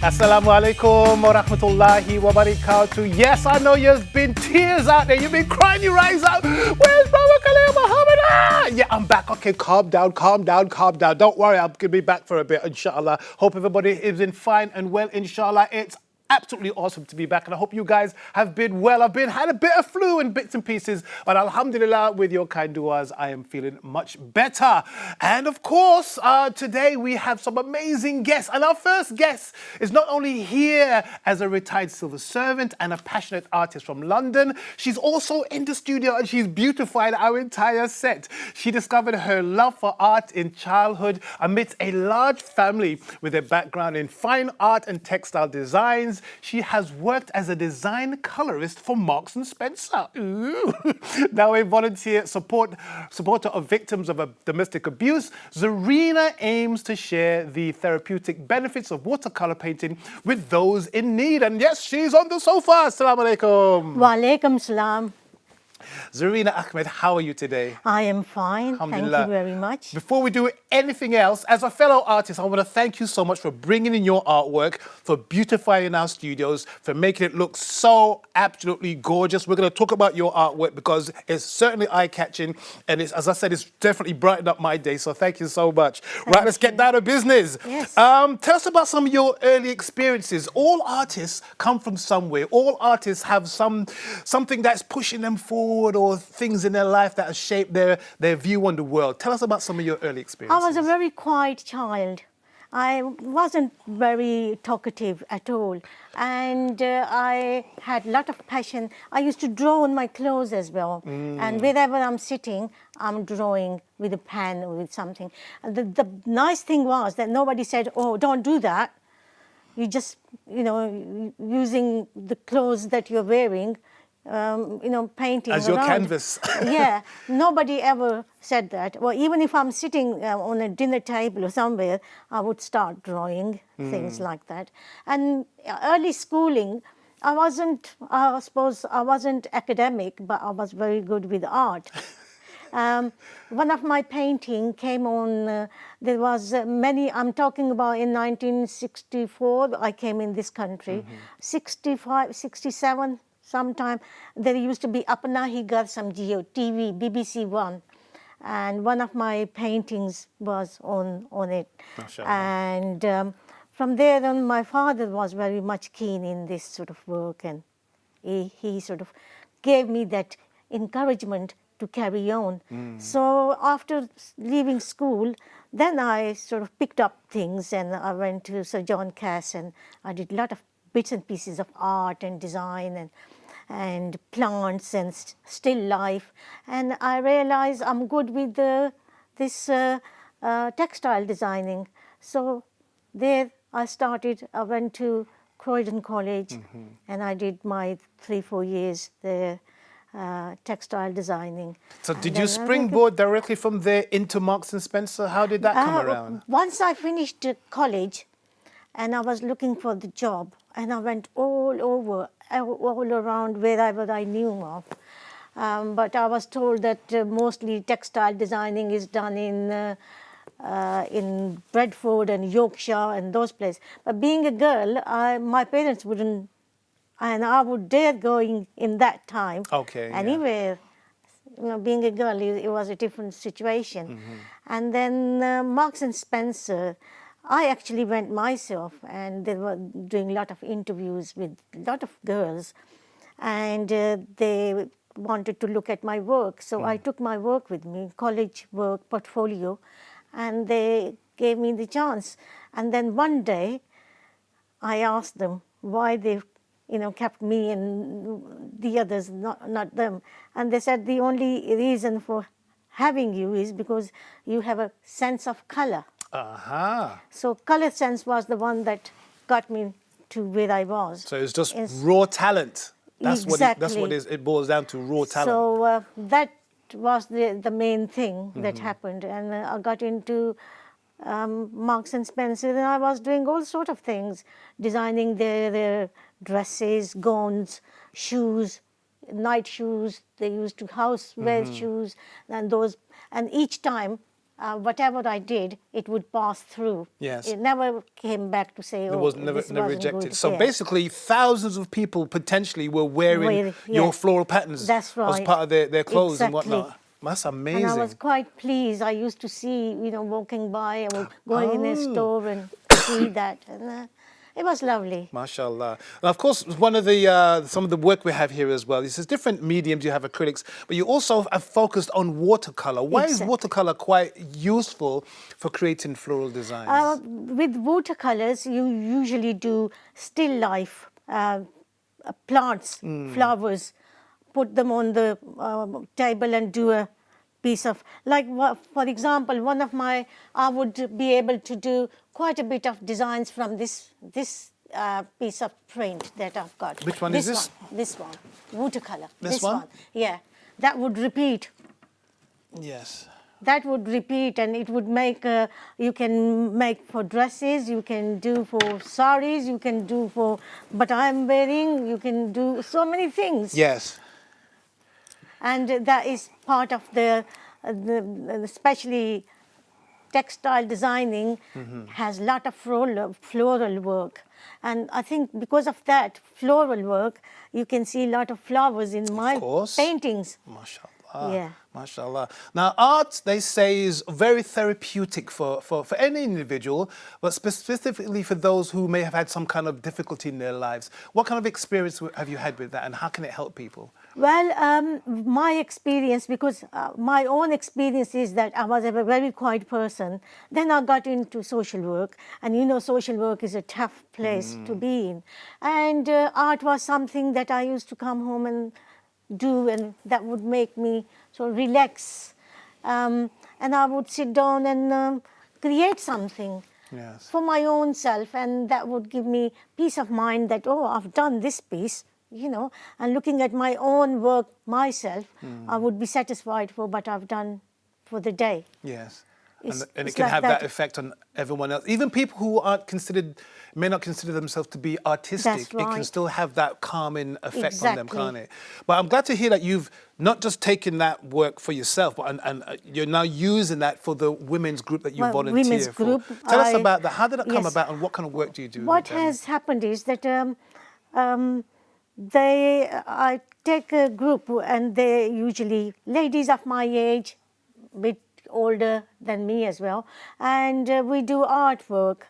Assalamu alaikum wa rahmatullahi wa barakatuh. Yes, I know you've been tears out there. You've been crying your eyes out. Where's Brother Khalil Muhammad? Yeah, I'm back. Okay, calm down, calm down, calm down. Don't worry, I'm going to be back for a bit, inshallah. Hope everybody is in fine and well, inshallah. It's absolutely awesome to be back, and I hope you guys have been well. I've had a bit of flu and bits and pieces, but alhamdulillah, with your kind du'as, I am feeling much better. And of course, today we have some amazing guests, and our first guest is not only here as a retired civil servant and a passionate artist from London, she's also in the studio and she's beautified our entire set. She discovered her love for art in childhood amidst a large family with a background in fine art and textile designs. She has worked as a design colorist for Marks and Spencer. Ooh. Now a volunteer supporter of victims of domestic abuse, Zarina aims to share the therapeutic benefits of watercolor painting with those in need. And yes, she's on the sofa. Assalamu alaikum. Wa alaikum salam. Zarina Ahmed, how are you today? I am fine. Thank you very much. Before we do anything else, as a fellow artist, I want to thank you so much for bringing in your artwork, for beautifying our studios, for making it look so absolutely gorgeous. We're going to talk about your artwork because it's certainly eye-catching, and it's, as I said, it's definitely brightened up my day, so thank you so much. Right, let's get down to business. Yes. Tell us about some of your early experiences. All artists come from somewhere. All artists have something that's pushing them forward, or things in their life that have shaped their view on the world. Tell us about some of your early experiences. I was a very quiet child. I wasn't very talkative at all. And I had a lot of passion. I used to draw on my clothes as well. And wherever I'm sitting, I'm drawing with a pen or with something. And the nice thing was that nobody said, oh, don't do that. You just, using the clothes that you're wearing, painting as around. your canvas. Yeah, nobody ever said that. Well, even if I'm sitting on a dinner table or somewhere, I would start drawing things like that. And early schooling, I suppose I wasn't academic, but I was very good with art. One of my painting came on, there was many, I'm talking about in 1964, I came in this country, 65, 67, sometime, there used to be Apna Hi Ghar Samjhiyo, TV, BBC One, and one of my paintings was on it. And from there on, my father was very much keen in this sort of work, and he sort of gave me that encouragement to carry on. So after leaving school, then I sort of picked up things, and I went to Sir John Cass, and I did a lot of bits and pieces of art and design and plants and still life. And I realized I'm good with this textile designing. So there I started. I went to Croydon College, and I did my 3-4 years there, textile designing. So did you springboard directly from there into Marks and Spencer? How did that come around? Once I finished college, and I was looking for the job, and I went all around wherever I knew of. But I was told that mostly textile designing is done in Bradford and Yorkshire and those places. But being a girl, my parents wouldn't, and I would dare going in that time. Okay. Anywhere. Being a girl, it was a different situation. And then Marks and Spencer, I actually went myself, and they were doing a lot of interviews with a lot of girls, and they wanted to look at my work. So I took my work with me, college work, portfolio, and they gave me the chance. And then one day, I asked them why they kept me and the others, not them. And they said the only reason for having you is because you have a sense of color. So color sense was the one that got me to where I was. So it's just raw talent. That's exactly. what it boils down to, raw talent. So that was the main thing that happened. And I got into Marks and Spencer, and I was doing all sorts of things, designing their dresses, gowns, shoes, night shoes. They used to housewear shoes, and each time whatever I did, it would pass through. Yes. It never came back to say, It oh, was never this never wasn't rejected. good. So Yeah. basically, thousands of people potentially were wearing Well, your yes, floral patterns that's as right. part of their clothes and Exactly. whatnot. That's And I was amazing. quite pleased. I used to see, walking by or going in a Oh. store and see that. And it was lovely. MashaAllah. And of course, one of the some of the work we have here as well. This is different mediums. You have acrylics, but you also have focused on watercolor. Why is Exactly. watercolor quite useful for creating floral designs? With watercolors, you usually do still life, plants, flowers, put them on the table and do a piece of, like, for example, I would be able to do quite a bit of designs from this piece of print that I've got. Which one is this? This one, watercolor. This one? Yeah, that would repeat. Yes. That would repeat, and it would make, you can make for dresses, you can do for saris, you can do for, but I'm wearing, you can do so many things. Yes. And that is part of the especially textile designing has a lot of floral work. And I think because of that floral work, you can see a lot of flowers in my paintings. MashaAllah. Yeah. MashaAllah. Now, art, they say, is very therapeutic for any individual, but specifically for those who may have had some kind of difficulty in their lives. What kind of experience have you had with that, and how can it help people? Well, my experience, because my own experience is that I was a very quiet person. Then I got into social work, and social work is a tough place to be in. And art was something that I used to come home and do, and that would make me so relax. And I would sit down and create something. Yes. For my own self, and that would give me peace of mind that, oh, I've done this piece. And looking at my own work myself, I would be satisfied for what I've done for the day. Yes. It's And it can like have that effect on everyone else. Even people who may not consider themselves to be artistic, That's it can right. still have that calming effect on them, Exactly. can't it? But I'm glad to hear that you've not just taken that work for yourself, but and you're now using that for the women's group that you Well, volunteer women's for. group, Tell us about that. How did that come yes. about, and what kind of work do you do? What with them? has happened is that I take a group, and they usually ladies of my age, bit older than me as well, and we do artwork,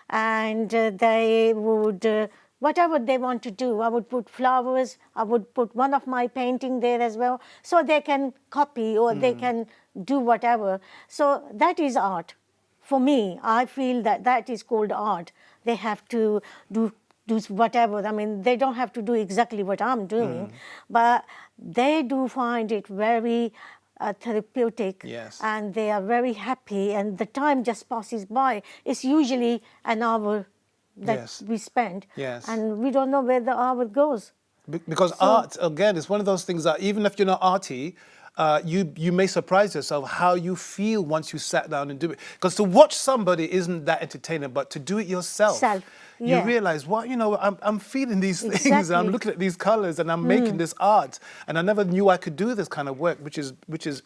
and they would whatever they want to do. I would put flowers, I would put one of my painting there as well, so they can copy or they can do whatever. So that is art. For me, I feel that is called art. They have to do whatever. I mean, they don't have to do exactly what I'm doing, but they do find it very therapeutic. Yes. And they are very happy, and the time just passes by. It's usually an hour that Yes. we spend, Yes. and we don't know where the hour goes. Because art, again, is one of those things that even if you're not arty, you may surprise yourself how you feel once you sat down and do it. Because to watch somebody isn't that entertaining, but to do it yourself, you yeah. realize, I'm feeling these things, and I'm Exactly. looking at these colors, and I'm making this art, and I never knew I could do this kind of work, which is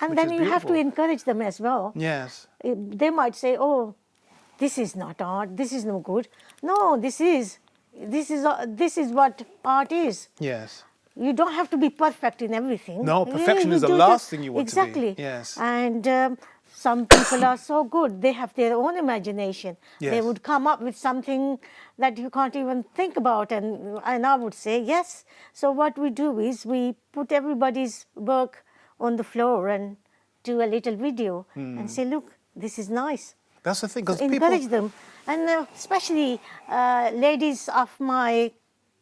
And then you have to beautiful. encourage them as well. Yes. They might say, oh, this is not art, this is no good. No, this is what art is. Yes. You don't have to be perfect in everything. No, perfection you is the do last thing you want to be. exactly. Yes. And some people are so good. They have their own imagination. They Yes. would come up with something that you can't even think about. And I would say, yes. So what we do is we put everybody's work on the floor and do a little video and say, look, this is nice. That's the thing, because Encourage them. And especially ladies of my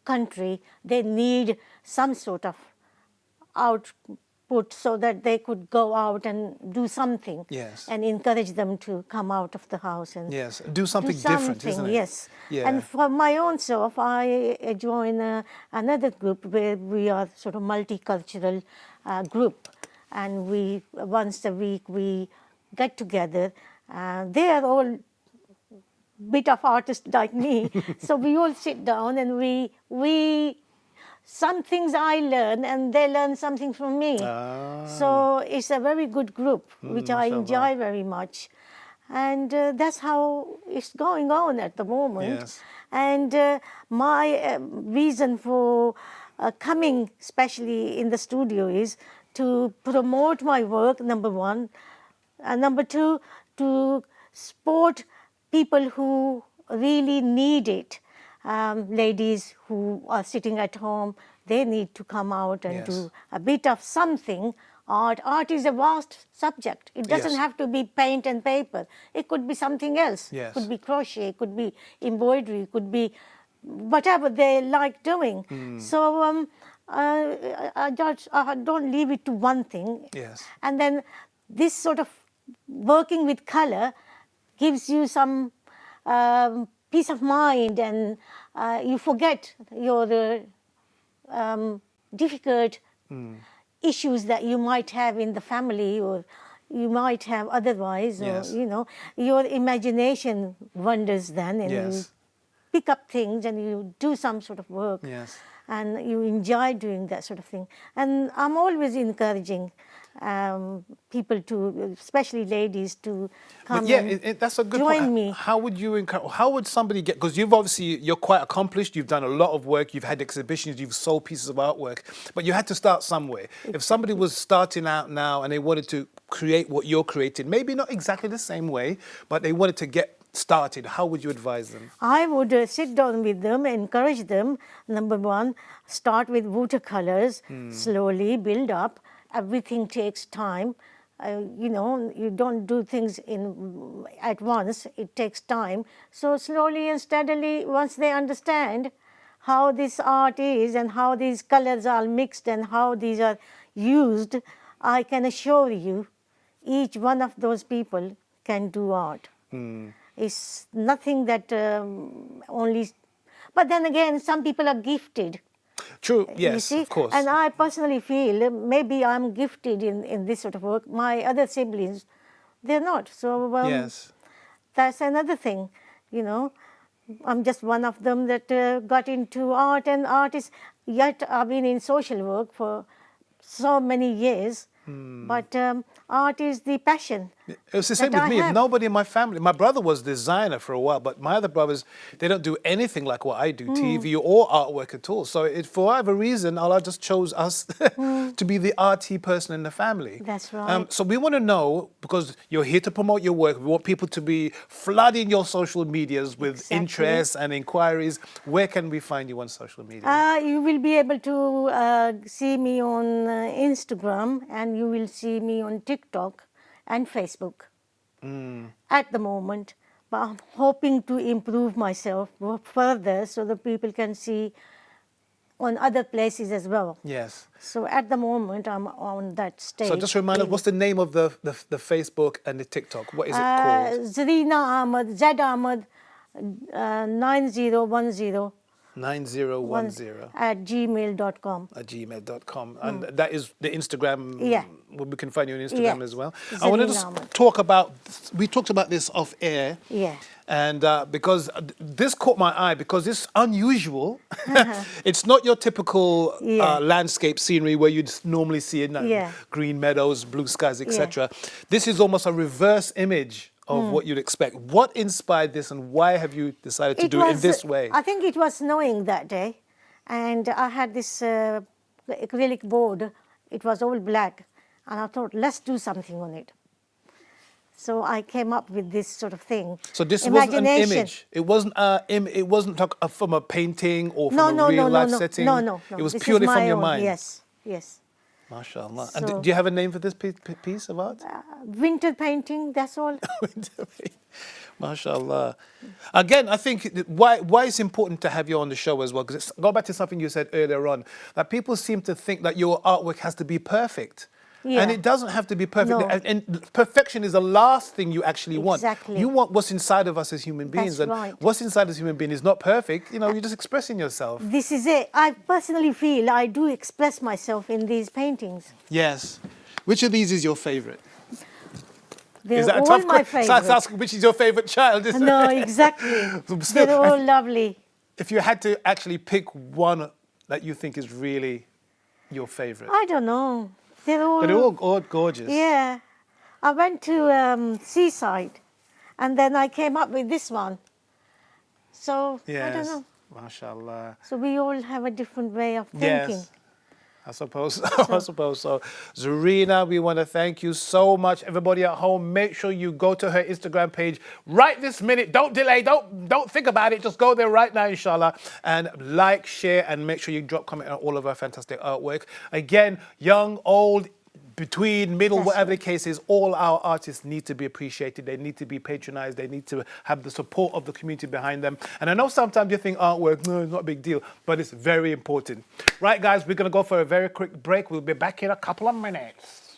country, they need some sort of output so that they could go out and do something. Yes. And encourage them to come out of the house and Yes, do something different, isn't it? Yes. Yeah. And for my own self, I join another group where we are sort of multicultural group, and we once a week we get together. They are all bit of artists like me, so we all sit down and we some things I learn and they learn something from me. So it's a very good group, which I enjoy very much. And that's how it's going on at the moment. Yes. And my reason for coming, especially in the studio, is to promote my work, number one. Number two, to support people who really need it. Ladies who are sitting at home, they need to come out and Yes. do a bit of something. Art is a vast subject. It doesn't Yes. have to be paint and paper. It could be something else. Yes. It could be crochet, it could be embroidery, it could be whatever they like doing. So I don't leave it to one thing. Yes. And then this sort of working with color gives you some peace of mind, and you forget your difficult issues that you might have in the family, or you might have otherwise. Yes. Or, you know, your imagination wanders then, and you Yes. pick up things and you do some sort of work. Yes. And you enjoy doing that sort of thing. And I'm always encouraging people to, especially ladies, to come But yeah, and that's a good join point. me. How would you encourage? How would somebody get? Because you're quite accomplished. You've done a lot of work. You've had exhibitions. You've sold pieces of artwork. But you had to start somewhere. If somebody was starting out now and they wanted to create what you're creating, maybe not exactly the same way, but they wanted to get started, how would you advise them? I would sit down with them, encourage them. Number one, start with watercolors, slowly build up. Everything takes time. You know, you don't do things at once. It takes time. So slowly and steadily, once they understand how this art is and how these colors are mixed and how these are used, I can assure you, each one of those people can do art. It's nothing that only... But then again, some people are gifted. True, yes, You see? of course. And I personally feel maybe I'm gifted in this sort of work. My other siblings, they're not. So Yes. that's another thing, you know. I'm just one of them that got into art, and art is... Yet I've been in social work for so many years, but art is the passion. It's the same that with I me. have. Nobody in my family. My brother was designer for a while, but my other brothers, they don't do anything like what I do, TV or artwork at all. So for whatever reason, Allah just chose us to be the arty person in the family. That's right. So we want to know, because you're here to promote your work, we want people to be flooding your social medias with Exactly. interests and inquiries. Where can we find you on social media? You will be able to see me on Instagram, and you will see me on TikTok and Facebook at the moment. But I'm hoping to improve myself further so that people can see on other places as well. Yes. So at the moment, I'm on that stage. So just remind us, what's the name of the Facebook and the TikTok? What is it called? Zarina Ahmed, Z Ahmed 9010 9010 at gmail.com. at gmail.com. And that is the Instagram. Yeah. Well, we can find you on Instagram Yeah. as well. I Zarina want to just Ahmed. talk about, we talked about this off air. Yeah. And because this caught my eye, because it's unusual. It's not your typical Yeah. landscape scenery where you'd normally see Yeah. green meadows, blue skies, etc. This is almost a reverse image of what you'd expect. What inspired this, and why have you decided to do it in this way? I think it was snowing that day, and I had this acrylic board. It was all black, and I thought, let's do something on it. So I came up with this sort of thing. So this wasn't an Imagination. image. It wasn't it wasn't like from a painting or from No, a real life no, setting. no. It was This is purely from my your own. mind. Yes, yes. MashaAllah. And So- do you have a name for this piece of art? Winter painting, that's all. MashaAllah. Again, I think why it's important to have you on the show as well, because go back to something you said earlier on, that people seem to think that your artwork has to be perfect. Yeah. And it doesn't have to be perfect. No. And perfection is the last thing you actually want. Exactly. You want what's inside of us as human beings. That's and right. what's inside as human being is not perfect. You know, you're just expressing yourself. This is it. I personally feel I do express myself in these paintings. Yes. Which of these is your favorite? They're Is that a all tough my question? So that's favorite. asking which is your favorite child. isn't No, it? exactly. Still, They're all lovely. If you had to actually pick one that you think is really your favorite? I don't know. They're They're all, all gorgeous. yeah. I went to Seaside, and then I came up with this one. So, I don't Yes. know. MashaAllah. So we all have a different way of thinking. Yes. I suppose, I suppose so. Zarina, we want to thank you so much. Everybody at home, make sure you go to her Instagram page right this minute. Don't delay. Don't think about it. Just go there right now, inshallah, and like, share, and make sure you drop comment on all of her fantastic artwork. Again, young, old, between, middle, That's whatever the case is, all our artists need to be appreciated. They need to be patronized. They need to have the support of the community behind them. And I know sometimes you think artwork, no, it's not a big deal, but it's very important. Right, guys, we're going to go for a very quick break. We'll be back in a couple of minutes.